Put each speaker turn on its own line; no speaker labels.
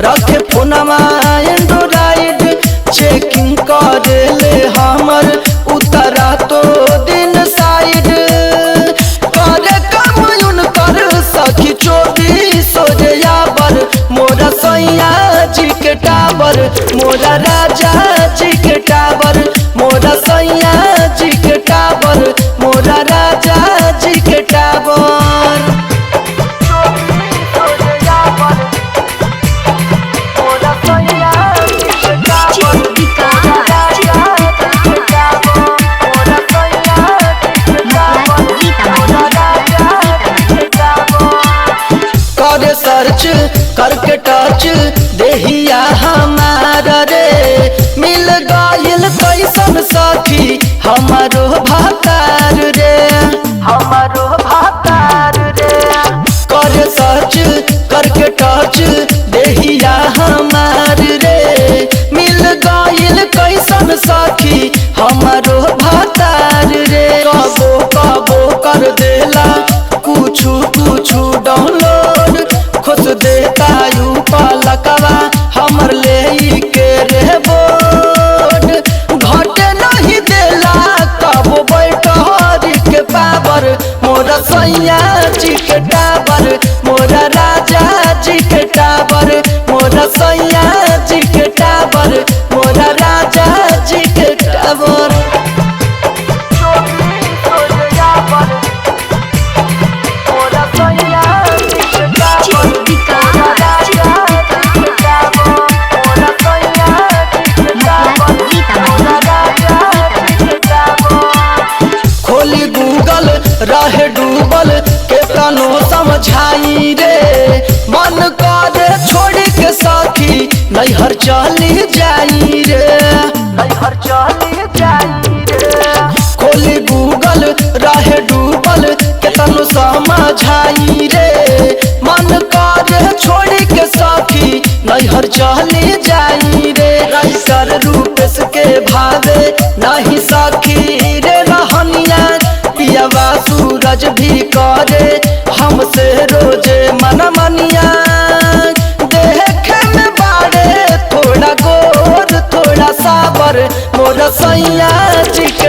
रखे फोनमा Android checking करे ले हमर उतरा तो दिन साइड करे कमयुन कर सखी 24 बर मोरा सैया जी के टावर मोरा राजा जी के टावर मोरा सैया जी के टावर मोरा राजा जी के टावर करे सर्च करके टच देहिया हमारा रे मिल गइल कैसन सखी हमारो भातार रे हमारो भातार रे करे सर्च करके टच देहिया हमार रे मिल गइल कैसन सखी हमारो भातार रे कबो कबो कर देला कुछु कुछु डाउनलोड खुश देता यू पलकवा हमर ले के रे बोर्ड घटे नहीं देला कबो बैठरी के पावर मोरा सैया जी के टावर मोरा राजा जी के टावर मोरा सैया जी के टावर मोरा राजा जी के टावर खोली गूगल रहे डूबल के तनो समझाई रे मन करे छोड़ के सखी नैहर चली जाई रे नैहर चली जाई रे खोली गूगल रहे डूबल के तनो समझाई रे मन करे छोड़ के सखी नैहर चली जाई रे राइटर रूपेश के भावे नहीं सखी रे रहनिया पियावा सूरज भी करे हमसे रोजे मन मनिया देखे में बाड़े थोड़ा गोर थोड़ा साबर मोरा सैया जी के